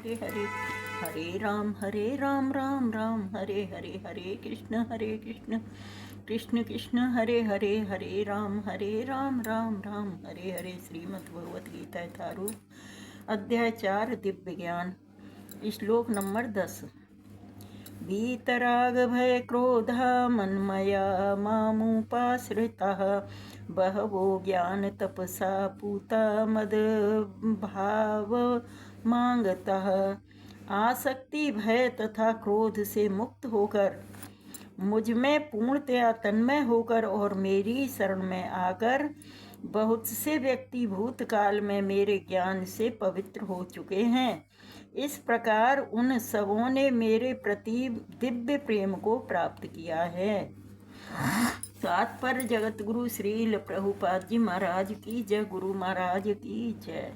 हरे हरे, हरे राम राम राम हरे हरे, हरे कृष्ण कृष्ण कृष्ण हरे हरे, हरे राम राम राम हरे हरे। श्रीमद् भगवत गीता यथारूप अध्याय 4 दिव्य ज्ञान, श्लोक नंबर 10। वीतराग भय क्रोधा मन्मया मामुपाश्रिताः बहवो ज्ञान तपसा पूता मद भाव मांगतः। आसक्ति भय तथा क्रोध से मुक्त होकर मुझ में पूर्णतया तन्मय होकर और मेरी शरण में आकर बहुत से व्यक्ति भूतकाल में मेरे ज्ञान से पवित्र हो चुके हैं। इस प्रकार उन सबों ने मेरे प्रति दिव्य प्रेम को प्राप्त किया है। तात्पर्य जगत गुरु श्रील प्रभुपाद जी महाराज की जय, गुरु महाराज की जय।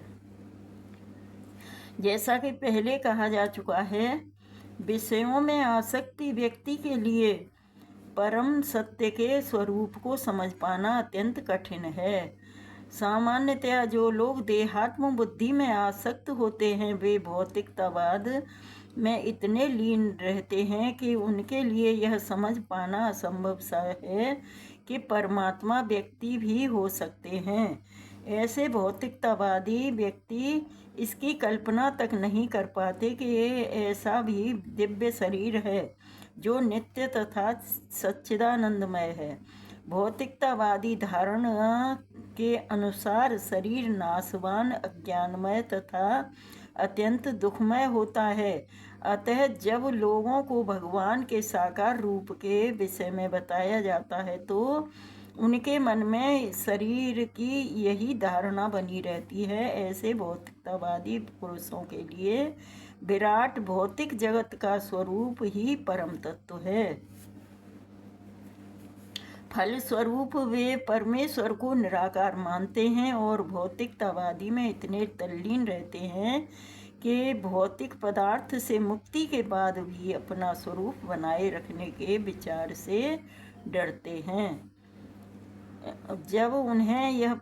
जैसा कि पहले कहा जा चुका है, विषयों में आसक्ति व्यक्ति के लिए परम सत्य के स्वरूप को समझ पाना अत्यंत कठिन है। सामान्यतया जो लोग देहात्म बुद्धि में आसक्त होते हैं वे भौतिकतावाद में इतने लीन रहते हैं कि उनके लिए यह समझ पाना असंभव सा है कि परमात्मा व्यक्ति भी हो सकते हैं। ऐसे भौतिकतावादी व्यक्ति इसकी कल्पना तक नहीं कर पाते कि ऐसा भी दिव्य शरीर है जो नित्य तथा सच्चिदानंदमय है। भौतिकतावादी धारणा के अनुसार शरीर नाशवान, अज्ञानमय तथा अत्यंत दुखमय होता है। अतः जब लोगों को भगवान के साकार रूप के विषय में बताया जाता है तो उनके मन में शरीर की यही धारणा बनी रहती है। ऐसे भौतिकतावादी पुरुषों के लिए विराट भौतिक जगत का स्वरूप ही परम तत्व है। फलस्वरूप वे परमेश्वर को निराकार मानते हैं और भौतिकतावादी में इतने तल्लीन रहते हैं कि भौतिक पदार्थ से मुक्ति के बाद भी अपना स्वरूप बनाए रखने के विचार से डरते हैं। जब उन्हें यह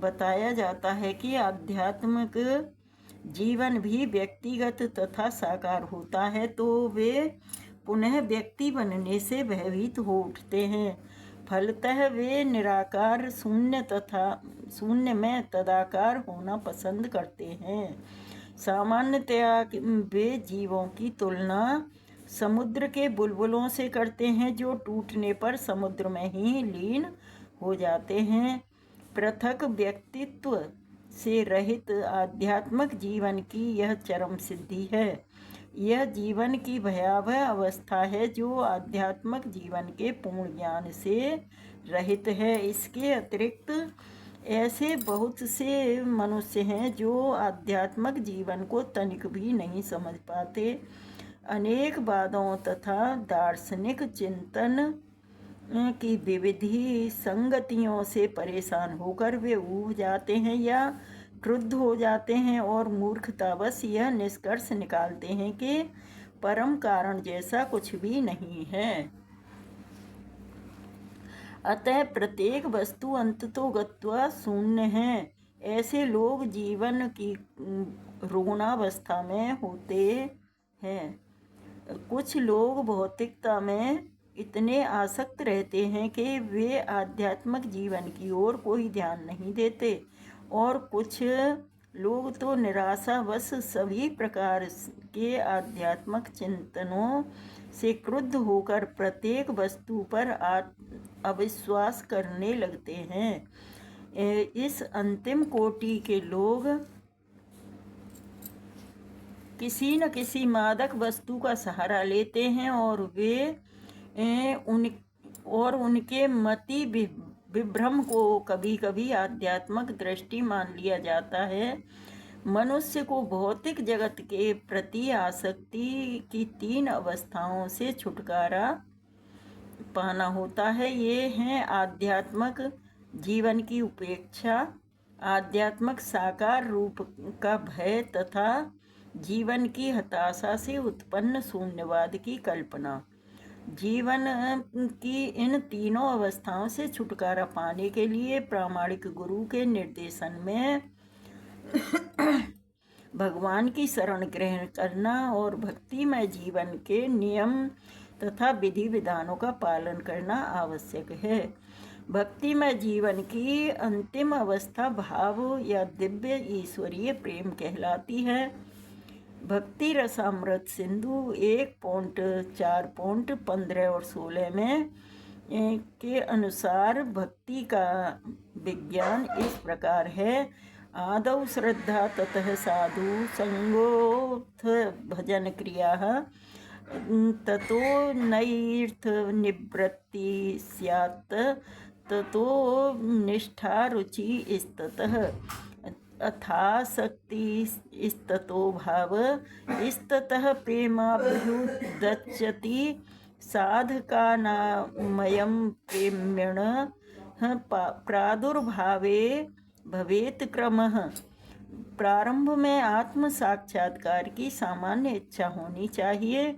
बताया जाता है कि आध्यात्मिक जीवन भी व्यक्तिगत तथा साकार होता है तो वे पुनः व्यक्ति बनने से भयभीत हो उठते हैं। फलतः वे निराकार शून्य में तदाकार होना पसंद करते हैं। सामान्यतया वे जीवों की तुलना समुद्र के बुलबुलों से करते हैं जो टूटने पर समुद्र में ही लीन हो जाते हैं। पृथक व्यक्तित्व से रहित आध्यात्मिक जीवन की यह चरम सिद्धि है। यह जीवन की भयावह अवस्था है जो आध्यात्मिक जीवन के पूर्ण ज्ञान से रहित है। इसके अतिरिक्त ऐसे बहुत से मनुष्य हैं जो आध्यात्मिक जीवन को तनिक भी नहीं समझ पाते। अनेक वादों तथा दार्शनिक चिंतन की विविधि संगतियों से परेशान होकर वे ऊब जाते हैं या क्रुद्ध हो जाते हैं और मूर्खतावश यह निष्कर्ष निकालते हैं कि परम कारण जैसा कुछ भी नहीं है। अतः प्रत्येक वस्तु अंततोगत्वा शून्य है। ऐसे लोग जीवन की रुग्णावस्था में होते हैं। कुछ लोग भौतिकता में इतने आसक्त रहते हैं कि वे आध्यात्मिक जीवन की ओर कोई ध्यान नहीं देते और कुछ लोग तो निराशावश सभी प्रकार के आध्यात्मिक चिंतनों से क्रुद्ध होकर प्रत्येक वस्तु पर अविश्वास करने लगते हैं। इस अंतिम कोटि के लोग किसी न किसी मादक वस्तु का सहारा लेते हैं और उनके मति विभ्रम को कभी कभी आध्यात्मिक दृष्टि मान लिया जाता है। मनुष्य को भौतिक जगत के प्रति आसक्ति की 3 अवस्थाओं से छुटकारा पाना होता है। ये हैं आध्यात्मिक जीवन की उपेक्षा, आध्यात्मिक साकार रूप का भय तथा जीवन की हताशा से उत्पन्न शून्यवाद की कल्पना। जीवन की इन तीनों अवस्थाओं से छुटकारा पाने के लिए प्रामाणिक गुरु के निर्देशन में भगवान की शरण ग्रहण करना और भक्तिमय जीवन के नियम तथा विधि विधानों का पालन करना आवश्यक है। भक्तिमय जीवन की अंतिम अवस्था भाव या दिव्य ईश्वरीय प्रेम कहलाती है। भक्ति रसामृत सिंधु 1.4.15 और 16 में के अनुसार भक्ति का विज्ञान इस प्रकार है। आदौ श्रद्धा ततः साधु संगोऽथ भजन क्रिया ततो नैर्थ निवृत्ति स्यात् ततो निष्ठा रुचि स्ततः अथासक्ति स्ततो भाव स्ततः प्रेमाभ्युदच्यति साधकानामयं प्रेम्यणः प्रादुर्भावे भवेत् क्रमः। प्रारंभ में आत्म साक्षात्कार की सामान्य इच्छा होनी चाहिए।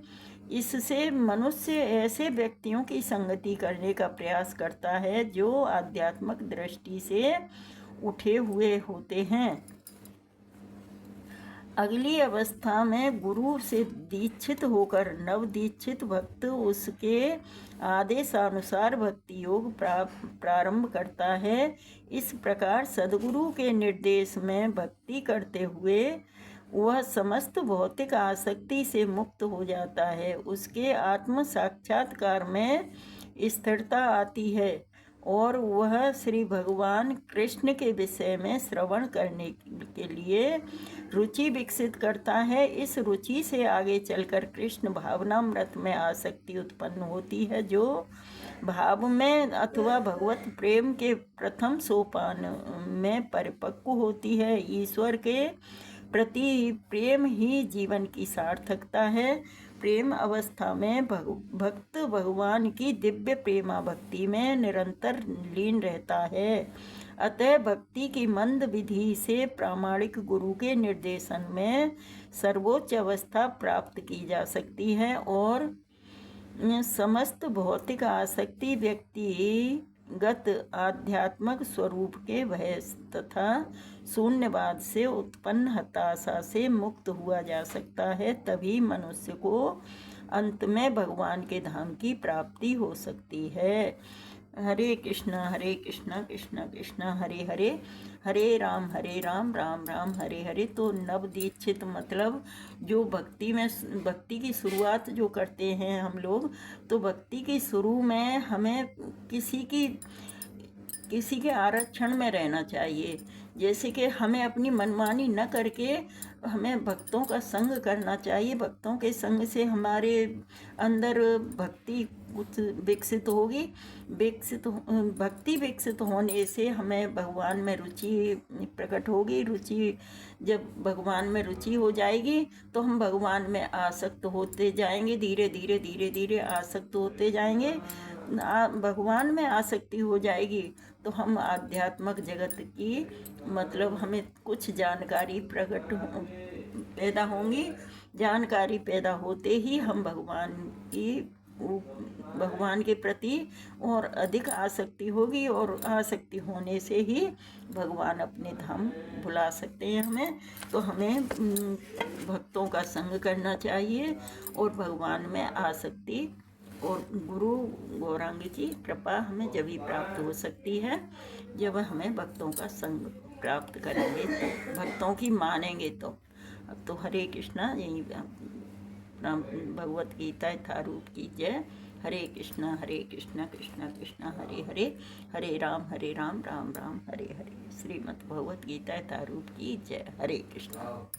इससे मनुष्य ऐसे व्यक्तियों की संगति करने का प्रयास करता है जो आध्यात्मिक दृष्टि से उठे हुए होते हैं। अगली अवस्था में गुरु से दीक्षित होकर नवदीक्षित भक्त उसके आदेशानुसार भक्ति योग प्रारंभ करता है। इस प्रकार सद्गुरु के निर्देश में भक्ति करते हुए वह समस्त भौतिक आसक्ति से मुक्त हो जाता है। उसके आत्म साक्षात्कार में स्थिरता आती है और वह श्री भगवान कृष्ण के विषय में श्रवण करने के लिए रुचि विकसित करता है। इस रुचि से आगे चलकर कृष्ण भावनामृत में आसक्ति उत्पन्न होती है, जो भाव में अथवा भगवत प्रेम के प्रथम सोपान में परिपक्व होती है। ईश्वर के प्रति प्रेम ही जीवन की सार्थकता है। प्रेम अवस्था में भक्त भगवान की दिव्य प्रेमा भक्ति में निरंतर लीन रहता है। अतः भक्ति की मंद विधि से प्रामाणिक गुरु के निर्देशन में सर्वोच्च अवस्था प्राप्त की जा सकती है और समस्त भौतिक आसक्ति व्यक्तिगत आध्यात्मिक स्वरूप के भय तथा शून्यवाद से उत्पन्न हताशा से मुक्त हुआ जा सकता है। तभी मनुष्य को अंत में भगवान के धाम की प्राप्ति हो सकती है। हरे कृष्णा कृष्ण कृष्ण हरे हरे, हरे राम राम राम हरे हरे। तो नवदीक्षित मतलब जो भक्ति की शुरुआत जो करते हैं हम लोग, तो भक्ति की शुरू में हमें किसी के आरक्षण में रहना चाहिए। जैसे कि हमें अपनी मनमानी न करके हमें भक्तों का संग करना चाहिए। भक्तों के संग से हमारे अंदर भक्ति कुछ विकसित होगी। भक्ति विकसित होने से हमें भगवान में रुचि प्रकट होगी। जब भगवान में रुचि हो जाएगी तो हम भगवान में आसक्त होते जाएंगे। धीरे धीरे आसक्त होते जाएंगे। भगवान में आसक्ति हो जाएगी तो हम आध्यात्मिक जगत की मतलब हमें कुछ जानकारी पैदा होंगी। जानकारी पैदा होते ही हम भगवान के प्रति और अधिक आसक्ति होगी और आसक्ति होने से ही भगवान अपने धाम बुला सकते हैं हमें। तो हमें भक्तों का संग करना चाहिए और भगवान में आसक्ति और गुरु गौरांग की कृपा हमें जब ही प्राप्त हो सकती है जब हमें भक्तों का संग प्राप्त करेंगे, तो भक्तों की मानेंगे। तो अब तो हरे कृष्णा, यही भगवत गीता यथारूप की जय। हरे कृष्णा कृष्ण कृष्ण हरे हरे, हरे राम राम राम हरे हरे। श्रीमद् भगवत गीता यथारूप की जय। हरे कृष्णा।